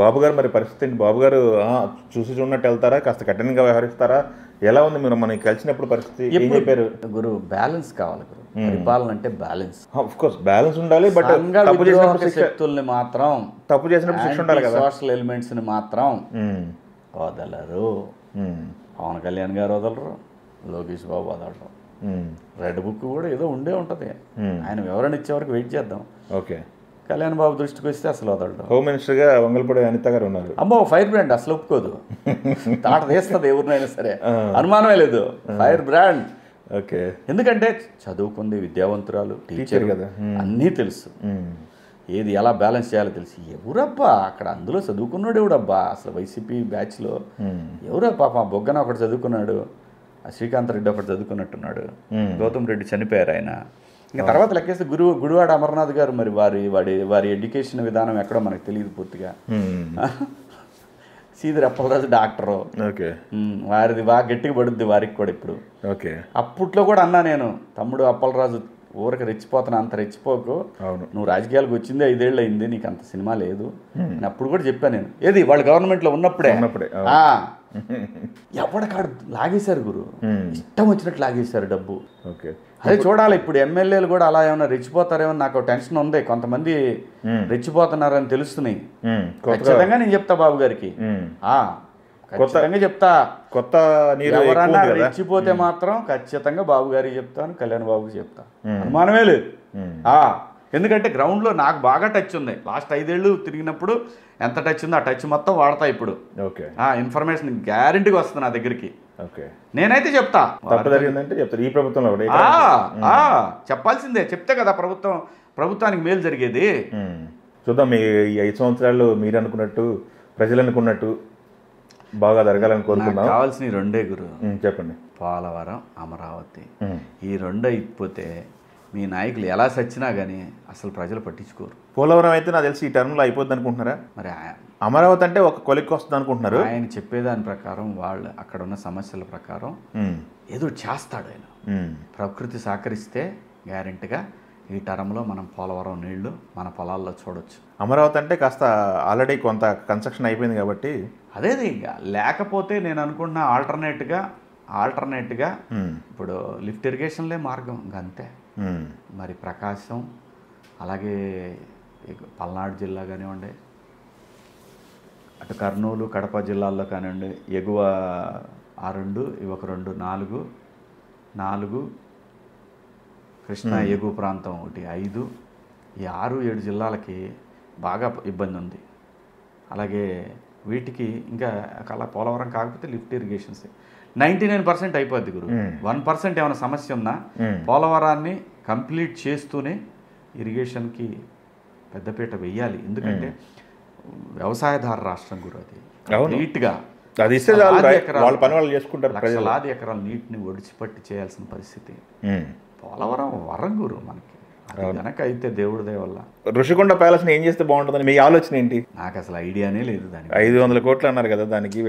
బాబు గారు మరి పరిస్థితి ఏంటి? బాబు గారు చూసి చూడనట్టు వెళ్తారా? కాస్త కఠినంగా వ్యవహరిస్తారా? ఎలా ఉంది? మీరు మనకి కలిసినప్పుడు పరిస్థితి ఏం చెప్పారు? గురు బ్యాలెన్స్ కావాలి గురు. పరిపాలన అంటే బ్యాలెన్స్. ఆఫ్ కోర్స్ బ్యాలెన్స్ ఉండాలి. బట్ తప్పు చేసినప్పుడు శక్తుల్ని మాత్రం, తప్పు చేసినప్పుడు శిక్ష ఉండాలి కదా. సోషల్ ఎలిమెంట్స్ ని మాత్రం వదలరు. పవన్ కళ్యాణ్ గారు వదలరు, లోకేష్ బాబు వదలరు. రెడ్ బుక్ కూడా ఏదో ఉండే ఉంటది, ఆయన వివరణ ఇచ్చే వరకు వెయిట్ చేద్దాం. ఓకే. కళ్యాణ్ బాబు దృష్టికి వస్తే అసలు వదలడు. హోమ్ మినిస్టర్ గా వంగలపూడి అనిత గారు ఉన్నారు. అమ్మో, ఫైర్ బ్రాండ్ అసలు ఒప్పుకోదు. తాట తీస్తుంది ఎవరినైనా సరే, అనుమానమే లేదు. Fire brand. ఓకే. ఎందుకంటే చదువుకుంది, విద్యావంతురాలు, టీచర్ కదా, అన్నీ తెలుసు. ఏది ఎలా బ్యాలెన్స్ చేయాలో తెలుసు. ఎవరబ్బా అక్కడ అందులో చదువుకున్నాడు? ఎవడబ్బా అసలు వైసీపీ బ్యాచ్లో ఎవరో పాప బొగ్గన ఒకటి చదువుకున్నాడు, శ్రీకాంత్ రెడ్డి ఒకటి చదువుకున్నట్టున్నాడు. గౌతమ్ రెడ్డి చనిపోయారు ఆయన. ఇంకా తర్వాత లెక్కేస్తే గుడివాడ అమర్నాథ్ గారు, మరి వారి ఎడ్యుకేషన్ విధానం ఎక్కడో మనకు తెలియదు పూర్తిగా. సీదిరి అప్పలరాజు డాక్టరు. ఓకే. వారిది బాగా గట్టిగా పడుద్ది వారికి కూడా ఇప్పుడు. ఓకే. అప్పట్లో కూడా అన్నా నేను, తమ్ముడు అప్పలరాజు ఊరికి రెచ్చిపోతున్నా, అంత రెచ్చిపోకు, నువ్వు రాజకీయాలకు వచ్చింది 5 ఏళ్ళు అయింది, నీకు అంత సినిమా లేదు అని అప్పుడు కూడా చెప్పాను నేను. ఏది వాళ్ళు గవర్నమెంట్లో ఉన్నప్పుడే ఎవడకాడు లాగేశారు గురు, ఇష్టం వచ్చినట్టు లాగేశారు డబ్బు. ఓకే. అదే చూడాలి ఇప్పుడు ఎమ్మెల్యేలు కూడా అలా ఏమైనా రెచ్చిపోతారేమో నాకు టెన్షన్ ఉంది. కొంతమంది రెచ్చిపోతున్నారని తెలుస్తున్నాయి. ఖచ్చితంగా నేను చెప్తా బాబు గారికి, ఖచ్చితంగా చెప్తా. కొత్త ఎవరన్నా రెచ్చిపోతే మాత్రం ఖచ్చితంగా బాబు గారికి చెప్తాను, కళ్యాణ్ బాబుకి చెప్తా, అనుమానమే లేదు. ఎందుకంటే గ్రౌండ్లో నాకు బాగా టచ్ ఉంది. లాస్ట్ 5 ఏళ్ళు తిరిగినప్పుడు ఎంత టచ్ ఉందో ఆ టచ్ మొత్తం వాడతా ఇప్పుడు. ఓకే. ఇన్ఫర్మేషన్ గ్యారెంటీగా వస్తుంది నా దగ్గరికి. ఓకే. నేనైతే చెప్తా. తప్పు జరిగిందంటే చెప్తారు. ఈ ప్రభుత్వంలో చెప్పాల్సిందే, చెప్తే కదా ప్రభుత్వానికి మేలు జరిగేది. చూద్దాం, మీ 5 సంవత్సరాలు మీరు అనుకున్నట్టు, ప్రజలు అనుకున్నట్టు బాగా జరగాలని కోరుకున్నాం. కావాల్సిన 2 గురు. చెప్పండి. పోలవరం, అమరావతి, ఈ 2 అయిపోతే మీ నాయకులు ఎలా సచ్చినా కానీ అసలు ప్రజలు పట్టించుకోరు. పోలవరం అయితే నాకు తెలిసి ఈ టర్మ్లో అయిపోద్ది అనుకుంటున్నారా? మరి అమరావతి అంటే ఒక కొలిక్కి వస్తుంది అనుకుంటున్నారు. ఆయన చెప్పేదాని ప్రకారం, వాళ్ళు అక్కడ ఉన్న సమస్యల ప్రకారం ఏదో చేస్తాడు ఆయన. ప్రకృతి సహకరిస్తే గ్యారెంటీగా ఈ టర్మ్లో మనం పోలవరం నీళ్లు మన పొలాల్లో చూడొచ్చు. అమరావతి అంటే కాస్త ఆల్రెడీ కొంత కన్స్ట్రక్షన్ అయిపోయింది కాబట్టి అదేది. ఇంకా లేకపోతే నేను అనుకుంటున్నా ఆల్టర్నేట్గా ఇప్పుడు లిఫ్ట్ ఇరిగేషన్లే మార్గం ఇంకా అంతే. మరి ప్రకాశం, అలాగే పల్నాడు జిల్లా కానివ్వండి, అటు కర్నూలు, కడప జిల్లాల్లో కానివ్వండి, ఎగువ ఆ 2, ఇవి ఒక 2, 4 కృష్ణా ఎగువ ప్రాంతం ఒకటి 5, ఈ 6, 7 జిల్లాలకి బాగా ఇబ్బంది ఉంది. అలాగే వీటికి ఇంకా అలా పోలవరం కాకపోతే లిఫ్ట్ ఇరిగేషన్స్ 99% అయిపోద్ది గురు. 1% ఏమైనా సమస్య ఉన్నా పోలవరాన్ని కంప్లీట్ చేస్తూనే ఇరిగేషన్కి పెద్దపీట వెయ్యాలి. ఎందుకంటే వ్యవసాయదార రాష్ట్రం గురు అది. నీట్గా లక్షలాది ఎకరాల నీటిని ఒడిచిపట్టి చేయాల్సిన పరిస్థితి. పోలవరం వరం గురు మనకి. కనుక అయితే దేవుడి దయ వల్ల ఋషికొండ ప్యాలెస్ ఏం చేస్తే బాగుంటుందని మీ ఆలోచన ఏంటి? నాకు అసలు ఐడియానే లేదు. దానికి 500 కోట్లు అన్నారు కదా, దానికి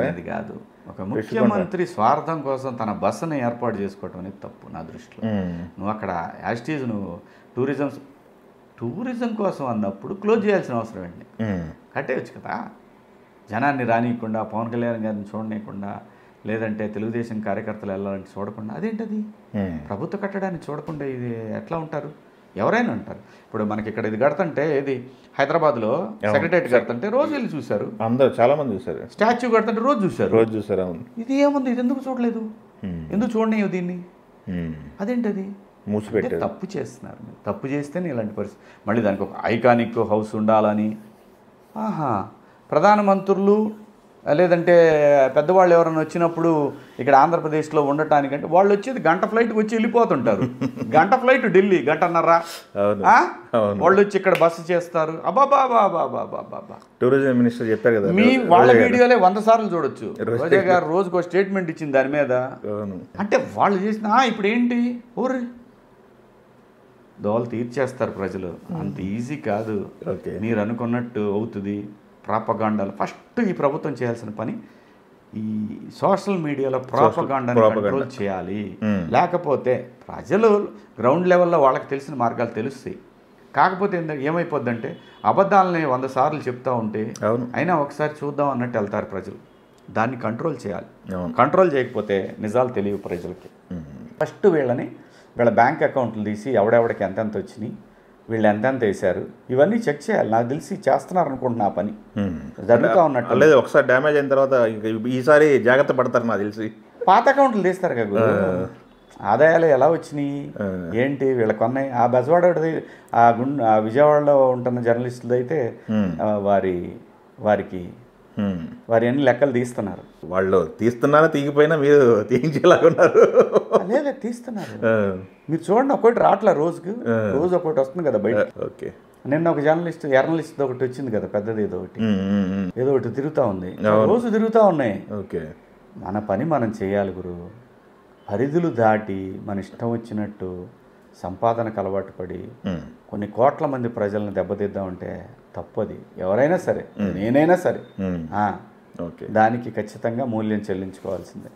అనేది కాదు. ఒక ముఖ్యమంత్రి స్వార్థం కోసం తన బస్సును ఏర్పాటు చేసుకోవటం అనేది తప్పు నా దృష్టిలో. నువ్వు అక్కడ యాస్టీజ్ నువ్వు టూరిజం కోసం అన్నప్పుడు క్లోజ్ చేయాల్సిన అవసరం ఏంటి? కట్టేయచ్చు కదా. జనాన్ని రానియకుండా, పవన్ కళ్యాణ్ గారిని చూడనీయకుండా, లేదంటే తెలుగుదేశం కార్యకర్తలు వెళ్ళాలని చూడకుండా, అదేంటది? ప్రభుత్వ కట్టడాన్ని చూడకుండా ఇది ఎట్లా ఉంటారు? ఎవరైనా ఉంటారు. ఇప్పుడు మనకి ఇక్కడ ఇది కడతంటే, ఏది హైదరాబాద్లో సెక్రటరియట్ కడతంటే రోజు వెళ్ళి చూశారు, అందరూ చాలా మంది చూశారు. స్టాచ్యూ కడతంటే రోజు చూశారు. అవును. ఇది ఏముంది? ఇది ఎందుకు చూడలేదు? ఎందుకు చూడలేవు దీన్ని? అదేంటది? మూసిపెట్టి తప్పు చేస్తున్నారు. తప్పు చేస్తేనే ఇలాంటి పరిస్థితి. మళ్ళీ దానికి ఒక ఐకానిక్ హౌస్ ఉండాలని, ప్రధానమంత్రులు లేదంటే పెద్దవాళ్ళు ఎవరైనా వచ్చినప్పుడు ఇక్కడ ఆంధ్రప్రదేశ్లో ఉండటానికంటే వాళ్ళు వచ్చేది గంట ఫ్లైట్కి వచ్చి వెళ్ళిపోతుంటారు. గంట ఫ్లైట్ ఢిల్లీ, 1.5 వాళ్ళు వచ్చి ఇక్కడ బస్సు చేస్తారు. అబ్బాబాబాబాబాబా. టూరిజం మినిస్టర్ చెప్పారు కదా, మీ వాళ్ళ వీడియోలే 100 సార్లు చూడొచ్చు. రోజా గారు రోజుకు ఒక స్టేట్మెంట్ ఇచ్చింది దాని మీద. అంటే వాళ్ళు చేసిన ఇప్పుడు ఏంటి? ఊరి దోవలు తీర్చేస్తారు ప్రజలు. అంత ఈజీ కాదు. మీరు అనుకున్నట్టు అవుతుంది. ప్రాపగాండాలు ఫస్ట్ ఈ ప్రభుత్వం చేయాల్సిన పని, ఈ సోషల్ మీడియాలో ప్రాపగాండాని కంట్రోల్ చేయాలి. లేకపోతే ప్రజలు గ్రౌండ్ లెవెల్లో వాళ్ళకి తెలిసిన మార్గాలు తెలుస్తాయి. కాకపోతే ఏమైపోద్దంటే అబద్ధాలని 100 సార్లు చెప్తా ఉంటే అవును. అయినా ఒకసారి చూద్దాం అన్నట్టు వెళ్తారు ప్రజలు. దాన్ని కంట్రోల్ చేయాలి. అవును. కంట్రోల్ చేయకపోతే నిజాలు తెలియవు ప్రజలకి. ఫస్ట్ వీళ్ళ బ్యాంక్ అకౌంట్లు తీసి ఎవడెవడికి ఎంతెంత వచ్చినాయి, వీళ్ళు ఎంతెంత వేశారు, ఇవన్నీ చెక్ చేయాలి. నాకు తెలిసి చేస్తున్నారు అనుకుంటున్నా ఆ పని జరుగుతూ ఉన్నట్టు. లేదు, ఒకసారి డ్యామేజ్ అయిన తర్వాత ఈసారి జాగ్రత్త పడతారు నాకు తెలిసి. పాత అకౌంట్లు తీస్తారు కదా, ఆదాయాలు ఎలా వచ్చినాయి ఏంటి వీళ్ళ కొన్నాయి. ఆ బెజవాడది ఆ విజయవాడలో ఉంటున్న జర్నలిస్టులు అయితే వారి అన్ని లెక్కలు తీస్తున్నారు. వాళ్ళు తీస్తున్నారా తీగిపోయినా మీరు తీయించేలాగా ఉన్నారు. లేదా తీస్తున్నారు. మీరు చూడండి, ఒకటి రావట్లే, రోజు ఒకటి వస్తుంది కదా బయట. ఓకే. నిన్న ఒక జర్నలిస్ట్ ఒకటి వచ్చింది కదా, పెద్దది ఏదో ఒకటి తిరుగుతూ ఉంది, రోజు తిరుగుతూ ఉన్నాయి. ఓకే. మన పని మనం చేయాలి గురు. పరిధులు దాటి మన ఇష్టం వచ్చినట్టు సంపాదనకు అలవాటు పడి కొన్ని కోట్ల మంది ప్రజలను దెబ్బతీద్దామంటే తప్పది. ఎవరైనా సరే, నేనైనా సరే, దానికి ఖచ్చితంగా మూల్యం చెల్లించుకోవాల్సిందే.